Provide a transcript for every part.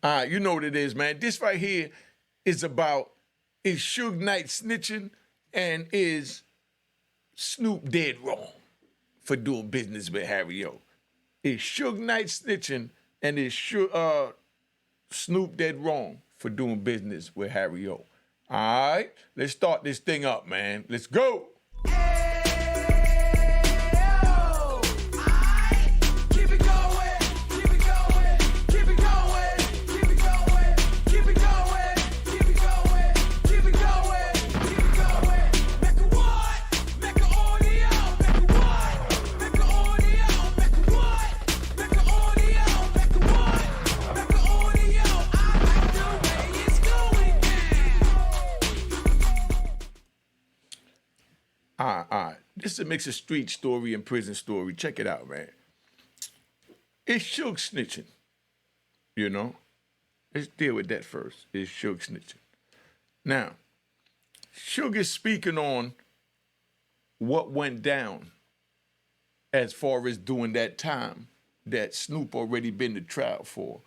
You know what it is, man. This right here is about, is Suge Knight snitching, and is Snoop dead wrong for doing business with Harry O? Is Suge Knight snitching, and is Snoop dead wrong for doing business with Harry O? All right, let's start this thing up, man. Let's go. All right. This is a mix of street story and prison story. Check it out, man. It's Suge snitching, you know? Let's deal with that first. It's Suge snitching. Now, Suge is speaking on what went down as far as doing that time that Snoop already been to trial for,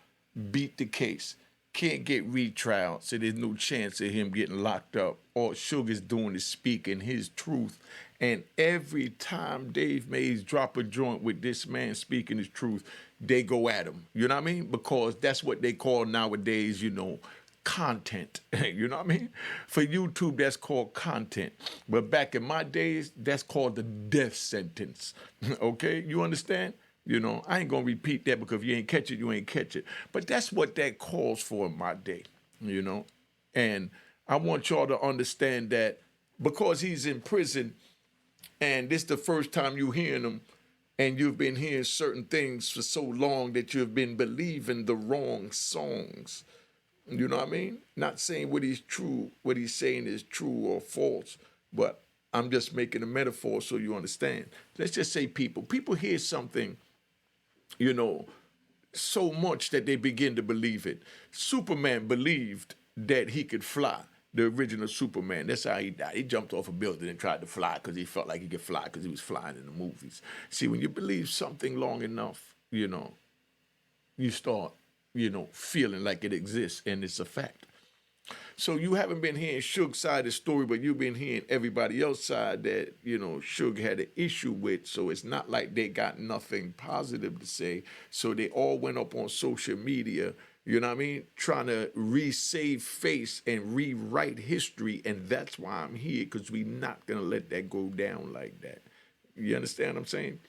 beat the case, can't get retrial, so there's no chance of him getting locked up. All Suge is doing is speaking his truth. And every time Dave Mays drop a joint with this man speaking his truth, they go at him. You know what I mean? Because that's what they call nowadays, you know, content. You know what I mean? For YouTube, that's called content. But back in my days, that's called the death sentence. Okay? You understand? You know, I ain't gonna repeat that, because if you ain't catch it, you ain't catch it. But that's what that calls for in my day, you know? And I want y'all to understand that because he's in prison and this is the first time you hearing him, and you've been hearing certain things for so long that you've been believing the wrong songs. You know what I mean? Not saying what he's saying is true or false, but I'm just making a metaphor so you understand. Let's just say people hear something, you know, so much that they begin to believe it. Superman believed that he could fly, the original Superman. That's how he died. He jumped off a building and tried to fly because he felt like he could fly because he was flying in the movies. See, when you believe something long enough, you know, you start, you know, feeling like it exists and it's a fact. So you haven't been hearing Suge's side of the story, but you've been hearing everybody else's side that, you know, Suge had an issue with. So it's not like they got nothing positive to say. So they all went up on social media, you know what I mean, trying to resave face and rewrite history. And that's why I'm here, because we're not going to let that go down like that. You understand what I'm saying?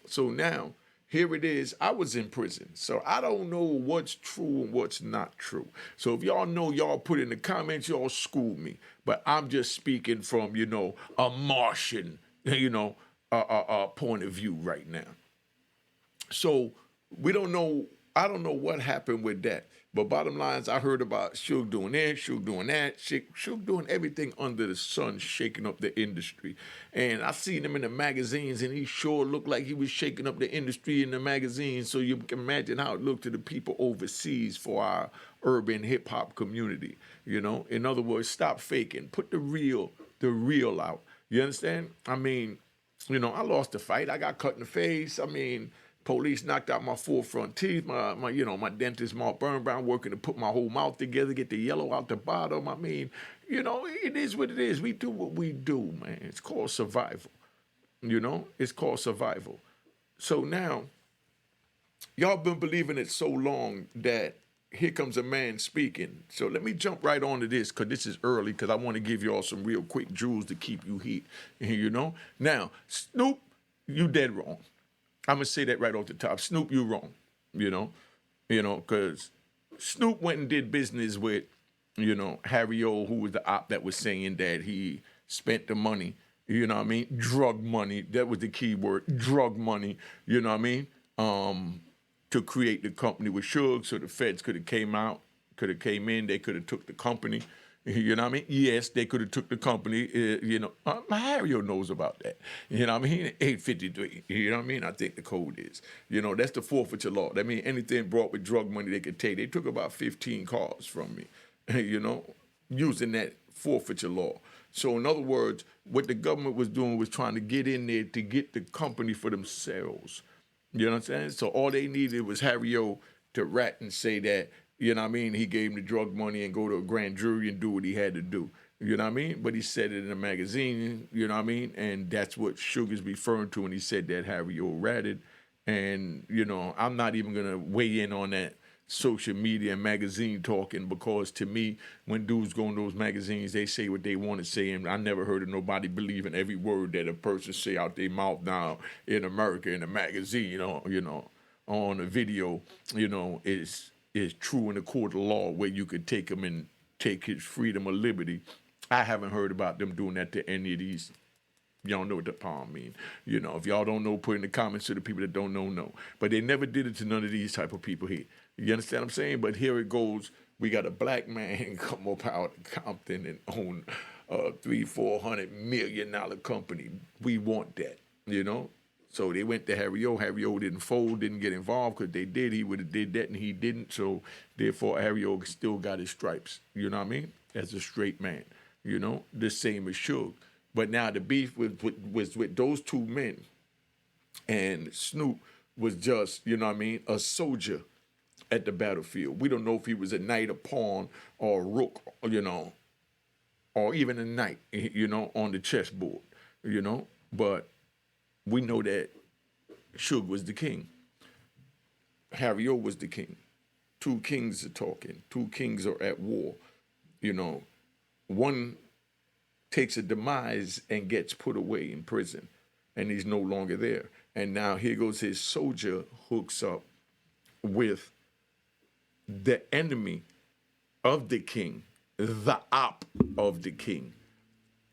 So now, here it is. I was in prison, so I don't know what's true and what's not true. So if y'all know, y'all put in the comments, y'all school me. But I'm just speaking from, you know, a Martian, you know, point of view right now. So we don't know. I don't know what happened with that. But bottom line is, I heard about Suge doing this, Suge doing that, Suge doing everything under the sun, shaking up the industry. And I seen him in the magazines, and he sure looked like he was shaking up the industry in the magazines. So you can imagine how it looked to the people overseas for our urban hip-hop community. You know, in other words, stop faking. Put the real out. You understand? I mean, you know, I lost the fight. I got cut in the face. I mean, police knocked out my 4 front teeth. My dentist, Mark Birnbaum, working to put my whole mouth together, get the yellow out the bottom. I mean, you know, it is what it is. We do what we do, man. It's called survival. You know, it's called survival. So now, y'all been believing it so long that here comes a man speaking. So let me jump right onto this, because this is early, because I want to give y'all some real quick jewels to keep you heat. You know? Now, Snoop, you dead wrong. I'm going to say that right off the top. Snoop, you wrong, you know, because Snoop went and did business with, you know, Harry O, who was the op that was saying that he spent the money, you know what I mean? Drug money. That was the key word, drug money, you know what I mean? To create the company with Suge, so the feds could have came in, they could have took the company. You know what I mean? Yes, they could have took the company. You know, Mario knows about that. You know what I mean? 853. You know what I mean? I think the code is. You know, that's the forfeiture law. That means anything brought with drug money they could take. They took about 15 cars from me, you know, using that forfeiture law. So in other words, what the government was doing was trying to get in there to get the company for themselves. You know what I'm saying? So all they needed was Harry O to rat and say that, You know what I mean? He gave him the drug money and go to a grand jury and do what he had to do. You know what I mean? But he said it in a magazine, you know what I mean? And that's what Suge's referring to when he said that Harry O ratted. And, you know, I'm not even going to weigh in on that social media and magazine talking, because to me, when dudes go in those magazines, they say what they want to say, and I never heard of nobody believing every word that a person say out their mouth now in America in a magazine, you know, on a video, you know, is true in the court of law, where you could take him and take his freedom or liberty. I haven't heard about them doing that to any of these. Y'all know what the palm mean. You know, if y'all don't know, put in the comments to the people that don't know. But they never did it to none of these type of people here. You understand what I'm saying? But here it goes. We got a black man come up out of Compton and own a $300-400 million company. We want that, you know? So they went to Harry O. Harry O didn't fold, didn't get involved, because they did. He would have did that, and he didn't. So therefore, Harry O still got his stripes. You know what I mean? As a straight man. You know, the same as Suge. But now the beef was with those two men, and Snoop was just, you know what I mean, a soldier at the battlefield. We don't know if he was a knight, a pawn, or a rook, you know, or even a knight, you know, on the chessboard, you know. But we know that Suge was the king. Harry O was the king. Two kings are talking. Two kings are at war, you know. One takes a demise and gets put away in prison, and he's no longer there. And now here goes his soldier, hooks up with the enemy of the king, the op of the king.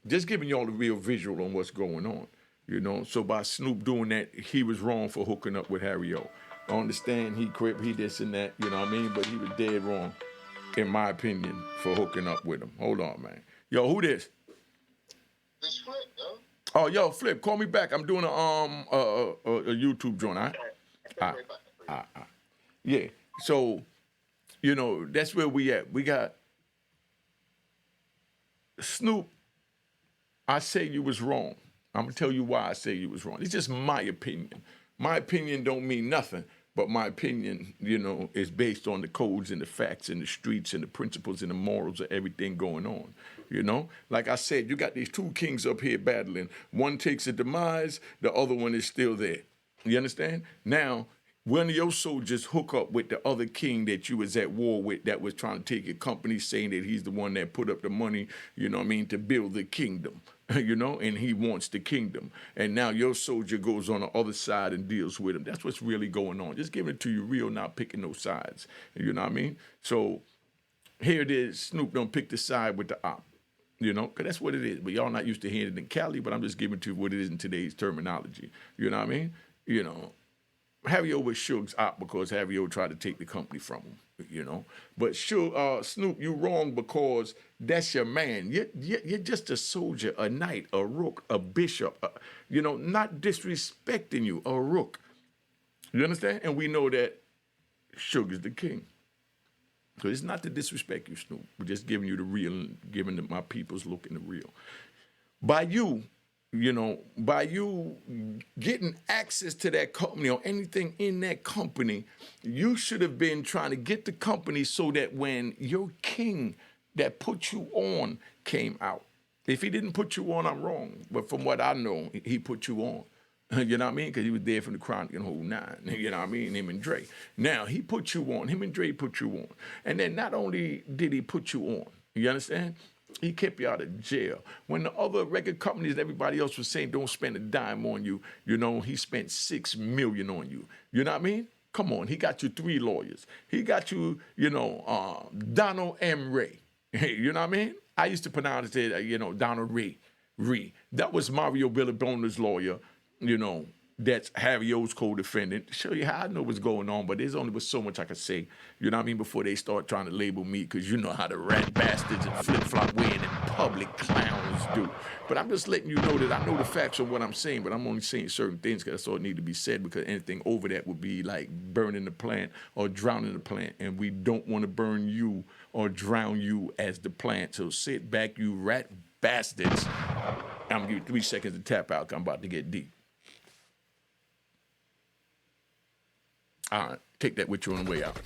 Just giving y'all a real visual on what's going on, you know. So by Snoop doing that, he was wrong for hooking up with Harry O. I understand he crip, he this and that, you know what I mean? But he was dead wrong, in my opinion, for hooking up with him. Hold on, man. Yo, who this? This Flip, yo. Oh, yo, Flip, call me back. I'm doing a YouTube joint, all right? Yeah. So, you know, that's where we at. We got Snoop. I say you was wrong. I'm gonna tell you why I say you was wrong. It's just my opinion. My opinion don't mean nothing, but my opinion, you know, is based on the codes and the facts and the streets and the principles and the morals of everything going on. You know, like I said, you got these two kings up here battling. One takes a demise, the other one is still there. You understand? Now, one of your soldiers hook up with the other king that you was at war with, that was trying to take your company, saying that he's the one that put up the money, you know what I mean, to build the kingdom, you know, and he wants the kingdom. And now your soldier goes on the other side and deals with him. That's what's really going on. Just giving it to you real, not picking no sides. You know what I mean? So here it is. Snoop don't pick the side with the op. You know, because that's what it is. But y'all not used to hearing it in Cali, but I'm just giving to you what it is in today's terminology. You know what I mean? You know, Harry O was Suge's op because Harry O tried to take the company from him, you know. But Snoop, you wrong, because that's your man. You're just a soldier, a knight, a rook, a bishop, you know, not disrespecting you, a rook. You understand? And we know that Suge is the king. So it's not to disrespect you, Snoop. We're just giving you the real, and giving my people's look in the real. By you, you know, by you getting access to that company or anything in that company, you should have been trying to get the company so that when your king that put you on came out. If he didn't put you on, I'm wrong. But from what I know, he put you on. You know what I mean? Because he was there from the Chronic and whole nine. You know what I mean? Him and Dre. Now, he put you on. Him and Dre put you on. And then not only did he put you on, you understand? He kept you out of jail. When the other record companies and everybody else was saying don't spend a dime on you, you know, he spent $6 million on you. You know what I mean? Come on, he got you 3 lawyers. He got you, you know, Donald M. Ray. You know what I mean? I used to pronounce it, you know, Donald Ray. That was Mario Villabona's lawyer, you know, that's Harry O's co-defendant. Show you how I know what's going on, but there's only was so much I could say, you know what I mean, before they start trying to label me, because you know how the rat bastards and flip-flop wearing in public clowns do. But I'm just letting you know that I know the facts of what I'm saying, but I'm only saying certain things because that's all it need to be said, because anything over that would be like burning the plant or drowning the plant, and we don't want to burn you or drown you as the plant. So sit back, you rat bastards. I'm going to give you 3 seconds to tap out, 'cause I'm about to get deep. All right, take that with you on the way out.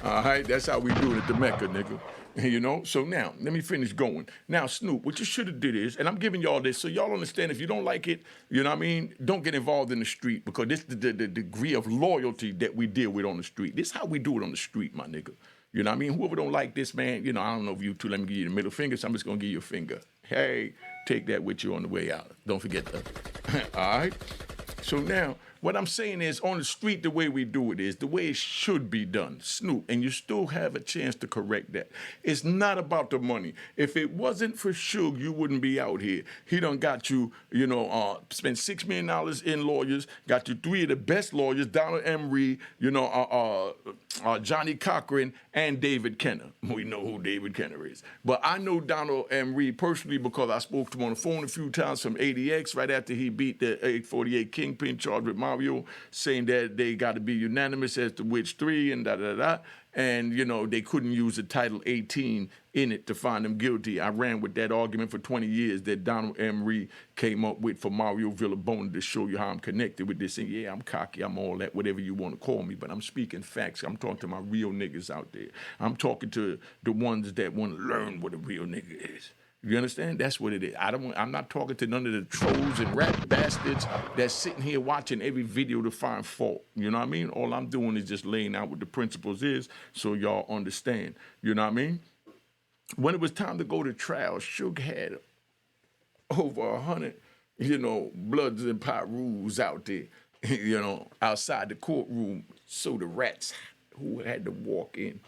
All right, that's how we do it at the Mecca, nigga. You know. So now, let me finish going. Now, Snoop, what you should have did is, and I'm giving y'all this so y'all understand. If you don't like it, you know what I mean. Don't get involved in the street because this is the degree of loyalty that we deal with on the street. This is how we do it on the street, my nigga. You know what I mean? Whoever don't like this, man, you know, I don't know if you two, let me give you the middle finger, so I'm just gonna give you a finger. Hey, take that with you on the way out. Don't forget that. All right? So now, what I'm saying is, on the street, the way we do it is the way it should be done. Snoop, and you still have a chance to correct that. It's not about the money. If it wasn't for Suge, you wouldn't be out here. He done got you, you know, spent $6 million in lawyers, got you 3 of the best lawyers, Donald Emery, you know, Johnny Cochran, and David Kenner. We know who David Kenner is. But I know Donald Emery personally because I spoke to him on the phone a few times from ADX right after he beat the 848 Kingpin charged with Mario, saying that they got to be unanimous as to which 3 and da-da-da. And, you know, they couldn't use the Title 18 in it to find him guilty. I ran with that argument for 20 years that Donald Emery came up with for Mario Villabona to show you how I'm connected with this. And yeah, I'm cocky, I'm all that, whatever you want to call me, but I'm speaking facts. I'm talking to my real niggas out there. I'm talking to the ones that want to learn what a real nigga is. You understand? That's what it is. I'm not talking to none of the trolls and rat bastards that's sitting here watching every video to find fault. You know what I mean? All I'm doing is just laying out what the principles is so y'all understand. You know what I mean? When it was time to go to trial, Suge had over 100, you know, Bloods and Pyrus out there, you know, outside the courtroom. So the rats who had to walk in,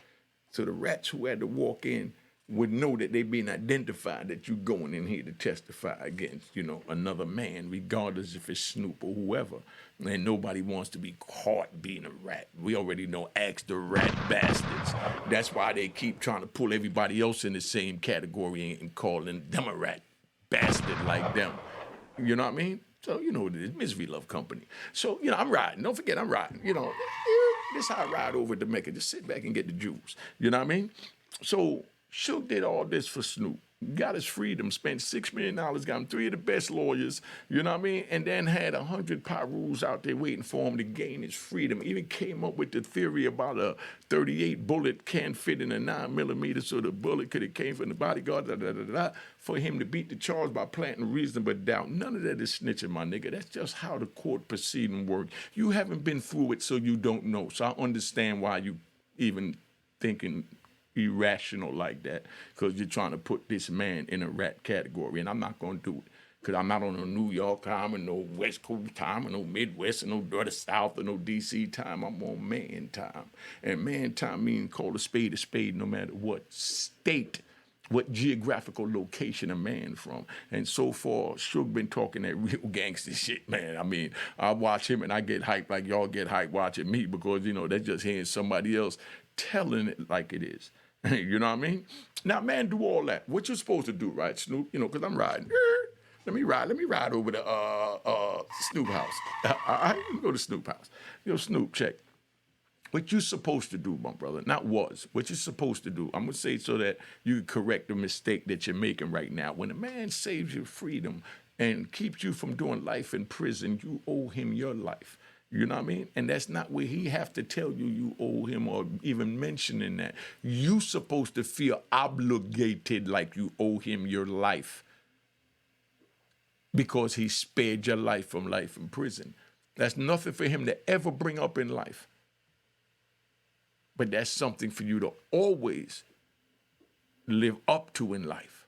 would know that they being identified, that you going in here to testify against, you know, another man, regardless if it's Snoop or whoever. And nobody wants to be caught being a rat. We already know, ask the rat bastards. That's why they keep trying to pull everybody else in the same category and calling them a rat bastard like them. You know what I mean? So, you know what it is, misery love company. So, you know, I'm riding. Don't forget, I'm riding. You know, this is how I ride over to Mecca. Just sit back and get the juice. You know what I mean? So, Suge did all this for Snoop, got his freedom, spent $6 million, got him 3 of the best lawyers, you know what I mean? And then had 100 Pyrus out there waiting for him to gain his freedom. Even came up with the theory about a 38 bullet can't fit in a 9mm, so the bullet could have came from the bodyguard, for him to beat the charge by planting reasonable doubt. None of that is snitching, my nigga. That's just how the court proceeding work. You haven't been through it, so you don't know. So I understand why you even thinking irrational like that, because you're trying to put this man in a rat category, and I'm not going to do it, because I'm not on no New York time or no West Coast time or no Midwest or no dirty South or no DC time. I'm on man time, and man time means call a spade no matter what state, what geographical location a man from. And so far, Suge been talking that real gangster shit, man. I mean, I watch him and I get hyped like y'all get hyped watching me, because, you know, that's just hearing somebody else telling it like it is. You know what I mean? Now, man, do all that. What you're supposed to do, right, Snoop? You know, because I'm riding. Let me ride over to Snoop house. All right, let me go to Snoop house. Yo, Snoop, check. What you're supposed to do, my brother, what you're supposed to do, I'm going to say so that you can correct the mistake that you're making right now. When a man saves your freedom and keeps you from doing life in prison, you owe him your life. You know what I mean? And that's not where he have to tell you you owe him or even mentioning that. You supposed to feel obligated like you owe him your life because he spared your life from life in prison. That's nothing for him to ever bring up in life. But that's something for you to always live up to in life,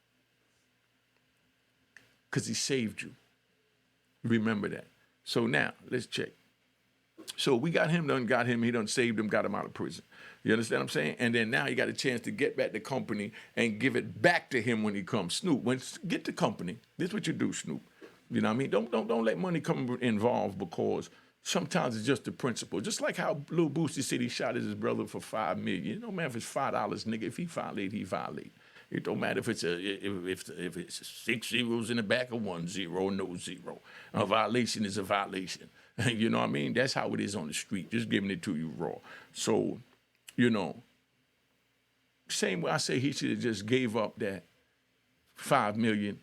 because he saved you. Remember that. So now, let's check. So we got him, he done saved him, got him out of prison. You understand what I'm saying? And then now he got a chance to get back the company and give it back to him when he comes. Snoop, get the company. This is what you do, Snoop. You know what I mean? Don't let money come involved, because sometimes it's just the principle. Just like how Lil Boosie said he shot his brother for $5 million. It don't matter if it's $5, nigga. If he violate, he violate. It don't matter if it's if it's 6 zeros in the back of 1 0, no zero. A violation is a violation. You know what I mean? That's how it is on the street. Just giving it to you raw. So, you know, same way I say he should have just gave up that $5 million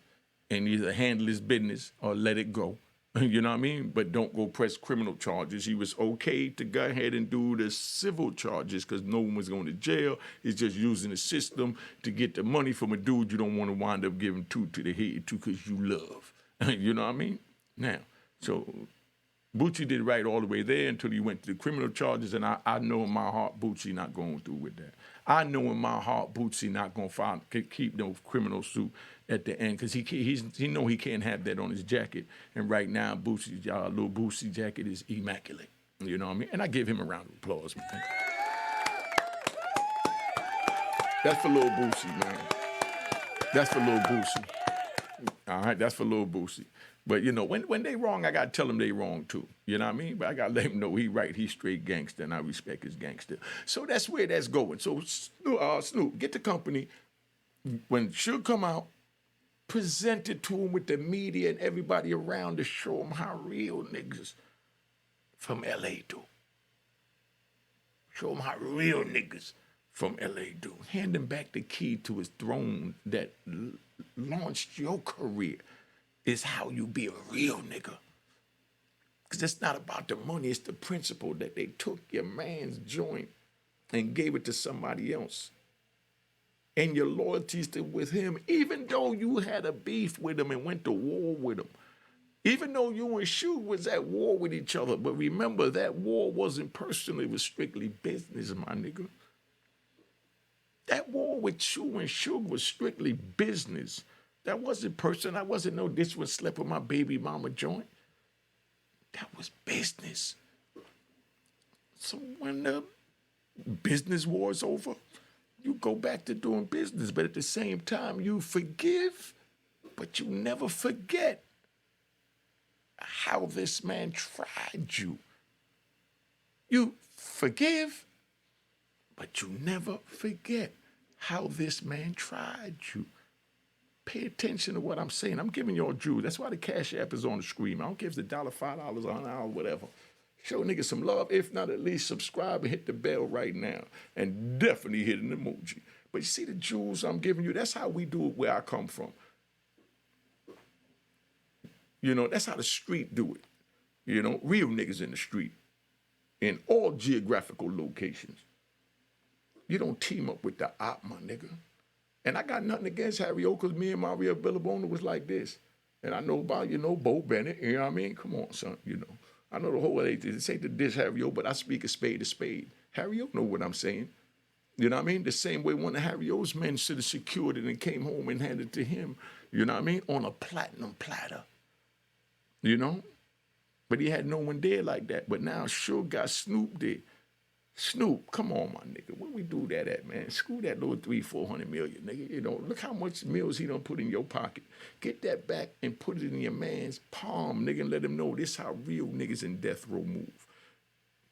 and either handle his business or let it go. You know what I mean? But don't go press criminal charges. He was okay to go ahead and do the civil charges because no one was going to jail. He's just using the system to get the money from a dude you don't want to wind up giving to the head to because you love. You know what I mean? Now, so Bucci did right all the way there until he went to the criminal charges, and I know in my heart Bucci not going through with that. I know in my heart Bucci not going to keep no criminal suit at the end because he know he can't have that on his jacket. And right now, Bucci's little Bucci jacket is immaculate. You know what I mean? And I give him a round of applause, man. That's for little Bucci, man. That's for little Bucci. All right, that's for little Boosie. But, you know, when they wrong, I got to tell them they wrong, too. You know what I mean? But I got to let him know he right. He's straight gangster, and I respect his gangster. So that's where that's going. So, Snoop, get the company. When Suge come out, present it to him with the media and everybody around to show him how real niggas from L.A. do. Show him how real niggas from L.A. do. Hand him back the key to his throne that launched your career. Is how you be a real nigga. Because it's not about the money, it's the principle that they took your man's joint and gave it to somebody else. And your loyalties to with him, even though you had a beef with him and went to war with him. Even though you and Suge was at war with each other. But remember, that war wasn't personal, it was strictly business, my nigga. That war with you and Suge was strictly business. That wasn't personal. That wasn't no this one slept with my baby mama joint. That was business. So when the business war is over, you go back to doing business. But at the same time, you forgive, but you never forget how this man tried you. You forgive, but you never forget how this man tried you. Pay attention to what I'm saying. I'm giving y'all Jews. That's why the Cash App is on the screen. I don't care if it's $1, $5, $100, whatever. Show niggas some love. If not, at least subscribe and hit the bell right now. And definitely hit an emoji. But you see the Jews I'm giving you, that's how we do it where I come from. You know, that's how the street do it. You know, real niggas in the street. In all geographical locations. You don't team up with the op, my nigga. And I got nothing against Harry O, because me and Mario Billabona was like this. And I know about, you know, Bo Bennett, you know what I mean? Come on, son, you know. I know the whole way, this ain't the dish Harry O, but I speak a spade to spade. Harry O know what I'm saying. You know what I mean? The same way one of Harry O's men should have secured it and came home and handed it to him, you know what I mean? On a platinum platter, you know? But he had no one there like that. But now Suge got Snoop there. Snoop, come on, my nigga. Where we do that at, man? Screw that little 300-400 million, nigga. You know, look how much meals he done put in your pocket. Get that back and put it in your man's palm, nigga, and let him know this how real niggas in death row move.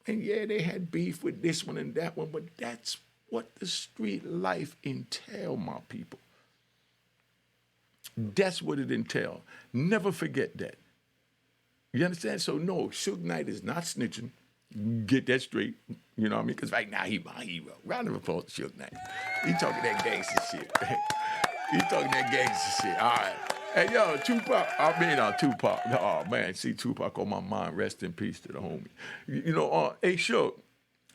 And yeah, they had beef with this one and that one, but that's what the street life entail, my people. That's what it entail. Never forget that. You understand? So no, Suge Knight is not snitching. Get that straight. You know what I mean? Because right now, he my hero. Round of applause to Suge Knight. He talking that gangster shit. He talking that gangster shit. All right. Hey, yo, Tupac. Oh, man, see Tupac on my mind. Rest in peace to the homie. You know, hey, Suge,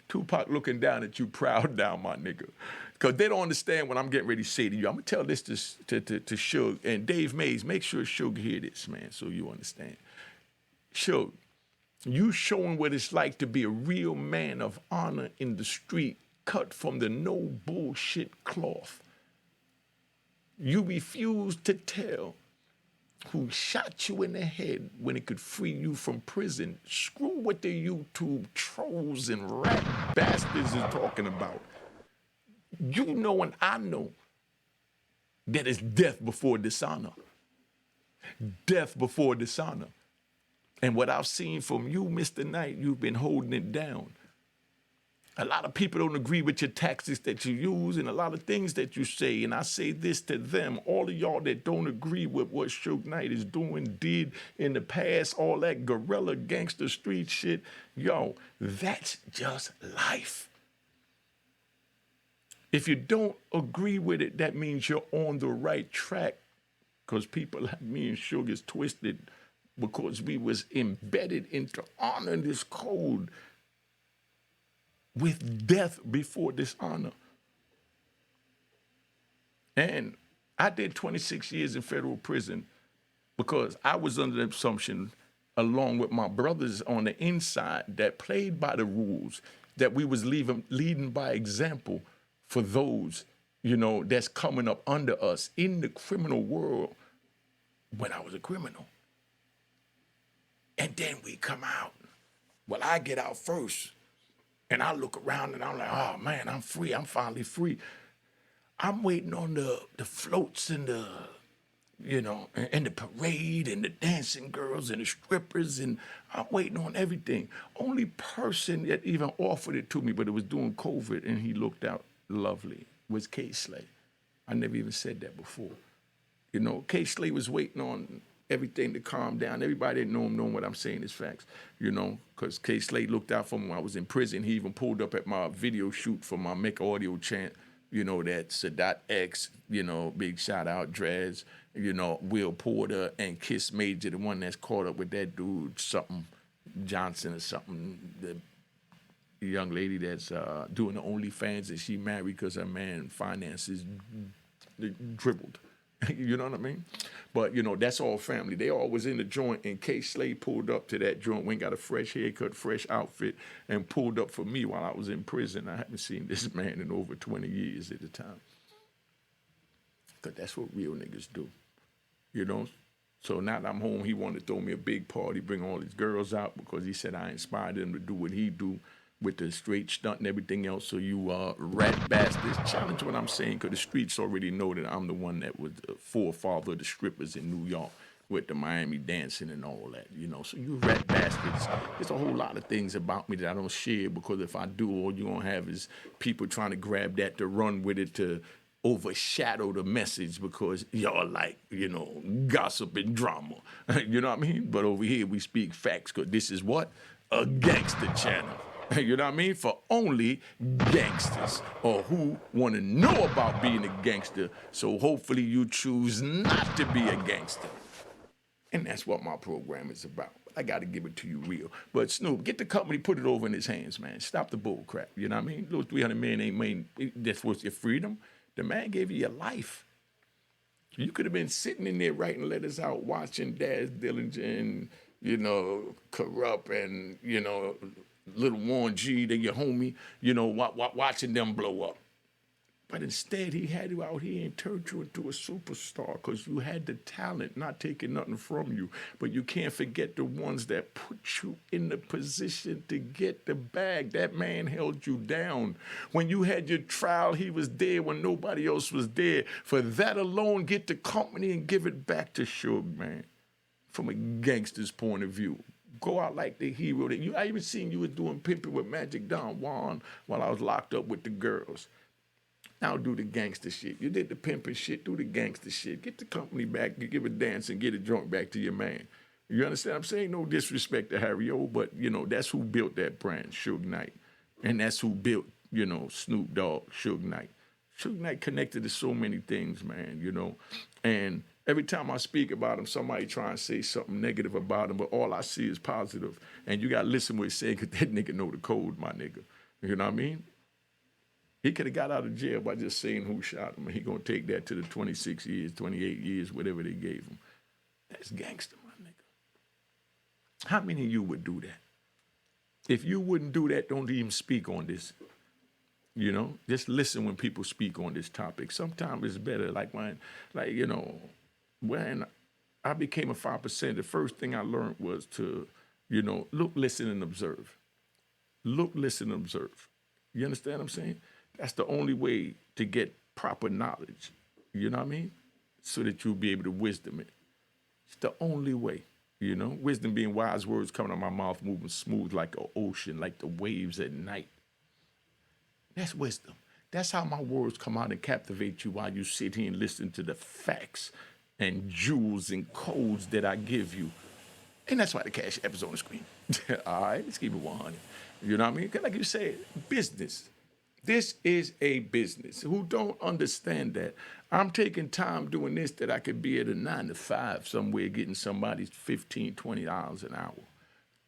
Tupac looking down at you proud now, my nigga. Because they don't understand what I'm getting ready to say to you. I'm going to tell this to Suge. And Dave Mays, make sure Suge hear this, man, so you understand. Suge, you showing what it's like to be a real man of honor in the street, cut from the no bullshit cloth. You refuse to tell who shot you in the head when it could free you from prison. Screw what the YouTube trolls and rat bastards is talking about. You know and I know that it's death before dishonor. Death before dishonor. And what I've seen from you, Mr. Knight, you've been holding it down. A lot of people don't agree with your tactics that you use and a lot of things that you say. And I say this to them, all of y'all that don't agree with what Suge Knight is doing, did in the past, all that guerrilla gangster street shit, yo, that's just life. If you don't agree with it, that means you're on the right track, because people like me and Suge is twisted because we was embedded into honoring this code with death before dishonor. And I did 26 years in federal prison because I was under the assumption, along with my brothers on the inside that played by the rules, that we was leading by example for those, that's coming up under us in the criminal world when I was a criminal. And then we come out. Well, I get out first. And I look around and I'm like, oh man, I'm free. I'm finally free. I'm waiting on the floats and and the parade and the dancing girls and the strippers, and I'm waiting on everything. Only person that even offered it to me, but it was during COVID, and he looked out lovely, was K. Slay. I never even said that before. K. Slay was waiting on everything to calm down. Everybody didn't know him, knowing what I'm saying is facts, because K. Slay looked out for me when I was in prison. He even pulled up at my video shoot for my Mecca audio chant, that Sadat X, big shout out, Dres, Will Porter and Kiss Major, the one that's caught up with that dude, something Johnson or something, the young lady that's doing the OnlyFans that she married because her man finances dribbled. You know what I mean? But, that's all family. They all was in the joint, and K. Slade pulled up to that joint, went got a fresh haircut, fresh outfit, and pulled up for me while I was in prison. I haven't seen this man in over 20 years at the time. Because that's what real niggas do, So now that I'm home, he wanted to throw me a big party, bring all his girls out, because he said I inspired him to do what he do with the straight stunt and everything else. So you rat bastards, challenge what I'm saying, because the streets already know that I'm the one that was the forefather of the strippers in New York with the Miami dancing and all that, So you rat bastards, there's a whole lot of things about me that I don't share, because if I do, all you're going to have is people trying to grab that to run with it to overshadow the message, because y'all like, gossip and drama. You know what I mean? But over here we speak facts, because this is what? A gangster channel. You know what I mean? For only gangsters, or who want to know about being a gangster. So hopefully you choose not to be a gangster. And that's what my program is about. I got to give it to you real. But Snoop, get the company, put it over in his hands, man. Stop the bull crap. You know what I mean? Those 300 men ain't made, that's worth your freedom. The man gave you your life. You could have been sitting in there writing letters out, watching Daz Dillinger and, Corrupt and, Little Warren G, then your homie, watching them blow up. But instead, he had you out here and turned you into a superstar, because you had the talent, not taking nothing from you. But you can't forget the ones that put you in the position to get the bag. That man held you down. When you had your trial, he was there when nobody else was there. For that alone, get the company and give it back to Suge, man, from a gangster's point of view. Go out like the hero. I even seen you was doing pimping with Magic Don Juan while I was locked up with the girls. Now do the gangster shit. You did the pimping shit, do the gangster shit. Get the company back, you give a dance, and get a joint back to your man. You understand what I'm saying? No disrespect to Harry O, but, that's who built that brand, Suge Knight. And that's who built, Snoop Dogg, Suge Knight. Suge Knight connected to so many things, man, And every time I speak about him, somebody try and say something negative about him, but all I see is positive. And you got to listen what he's saying, because that nigga know the code, my nigga. You know what I mean? He could have got out of jail by just saying who shot him, and he going to take that to the 26 years, 28 years, whatever they gave him. That's gangster, my nigga. How many of you would do that? If you wouldn't do that, don't even speak on this. Just listen when people speak on this topic. Sometimes it's better, when I became a 5%, the first thing I learned was to, look, listen, and observe. Look, listen, and observe. You understand what I'm saying? That's the only way to get proper knowledge. You know what I mean? So that you'll be able to wisdom it. It's the only way, Wisdom being wise words coming out of my mouth, moving smooth like an ocean, like the waves at night. That's wisdom. That's how my words come out and captivate you while you sit here and listen to the facts and jewels and codes that I give you. And that's why the Cash App is on the screen. All right, let's keep it 100. You know what I mean? Like you said, business. This is a business. Who don't understand that? I'm taking time doing this that I could be at a 9 to 5 somewhere getting somebody $15, $20 an hour.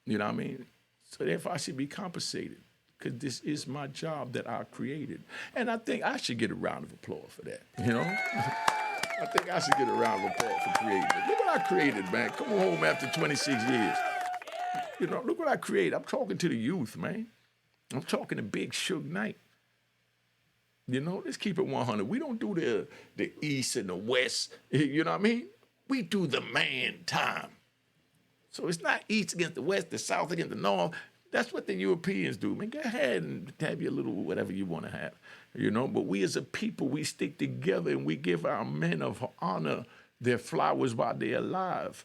You know what I mean? So therefore I should be compensated because this is my job that I created. And I think I should get a round of applause for that, you know? I think I should get a round of applause for creating it. Look what I created, man. Come home after 26 years. You know, look what I created. I'm talking to the youth, man. I'm talking to big Suge Knight. You know, let's keep it 100. We don't do the East and the West, you know what I mean? We do the man time. So it's not East against the West, the South against the North. That's what the Europeans do. Man, go ahead and have your little whatever you want to have, you know? But we as a people, we stick together and we give our men of honor their flowers while they're alive.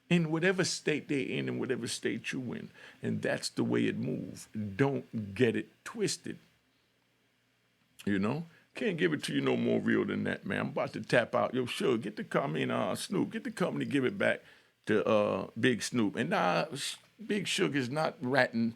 In whatever state they're in and whatever state you in. And that's the way it moves. Don't get it twisted. You know? Can't give it to you no more real than that, man. I'm about to tap out. Yo, sure, get the company, Snoop, get the company, give it back to Big Snoop. And Big Suge is not ratting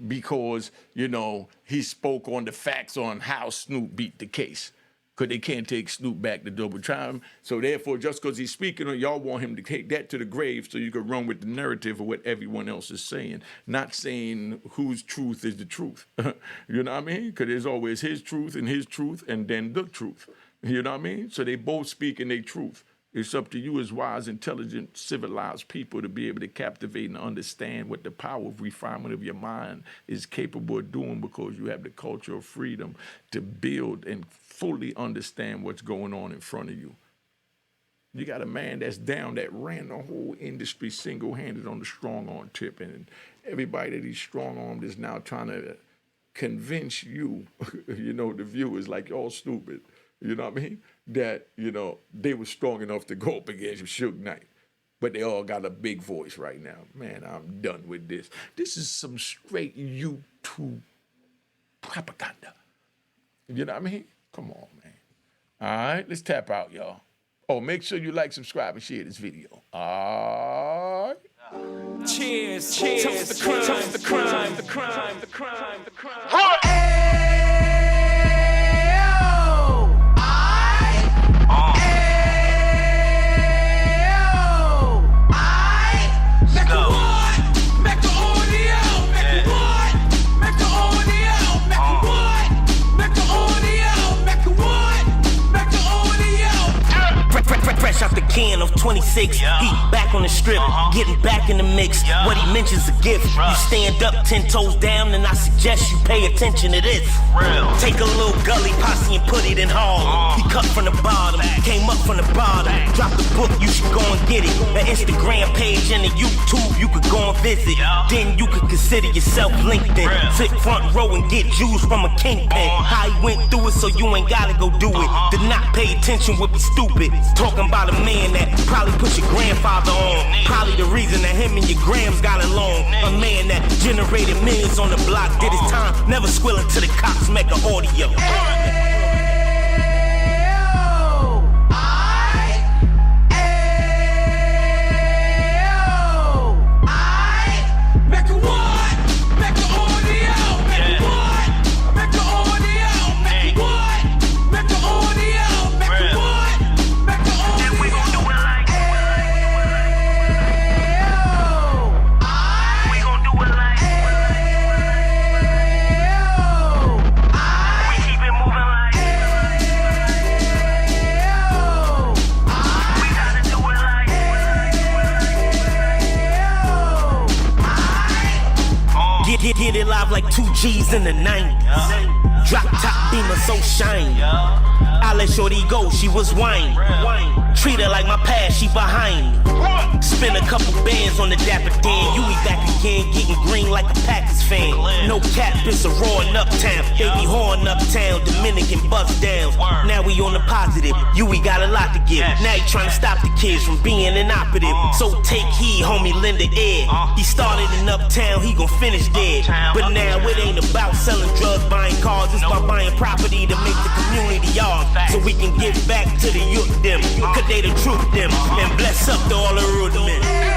because, you know, he spoke on the facts on how Snoop beat the case. Because they can't take Snoop back to double time. So therefore, just because he's speaking on, y'all want him to take that to the grave so you can run with the narrative of what everyone else is saying. Not saying whose truth is the truth. You know what I mean? Because there's always his truth and then the truth. You know what I mean? So they both speaking their truth. It's up to you as wise, intelligent, civilized people to be able to captivate and understand what the power of refinement of your mind is capable of doing because you have the culture of freedom to build and fully understand what's going on in front of you. You got a man that's down that ran the whole industry single-handed on the strong-arm tip, and everybody that he's strong-armed is now trying to convince you, you know, the viewers like y'all stupid, you know what I mean, that, you know, they were strong enough to go up against Suge Knight. But they all got a big voice right now. Man, I'm done with this. This is some straight YouTube propaganda. You know what I mean? Come on, man. All right, let's tap out, y'all. Oh, make sure you like, subscribe, and share this video. All right. Cheers, cheers, toast the crime, toast the crime, the crime, the crime, the crime. Fresh out the can of 26, yeah. He back on the strip, getting back in the mix. Yeah. What he mentions a gift. You stand up 10 toes down, and I suggest you pay attention to this. Real. Take a little gully posse and put it in Harlem. He cut from the bottom, came up from the bottom. Drop the book, you should go and get it. The Instagram page and the YouTube, you could go and visit. Yeah. Then you could consider yourself LinkedIn. Real. Sit front row and get Jews from a kingpin. How he went through it, so you ain't gotta go do it. To not pay attention would be stupid. Talking about a man that probably put your grandfather on. Probably the reason that him and your grams got along. A man that generated millions on the block, did his time, never squilling to the cops, Mecca audio. Get it live like 2 G's in the 90s. Drop top beamer so shiny. I let shorty go, she was whining. Treat her like my past, she behind me. Spend a couple bands on the Dapper Dan. You be back again, getting green like a Packers fan. No cap, it's a raw in uptown. Baby horn uptown, Dominican bust downs. Now we on the positive, we got a lot to give. Now he trying to stop the kids from being inoperative. So take heed, homie, lend it air. He started in uptown, he gon' finish there. But now it ain't about selling drugs, buying cars. It's about buying property to make the community ours. So we can give back to the youth them. Cause they the truth them. And bless up to all the rude men.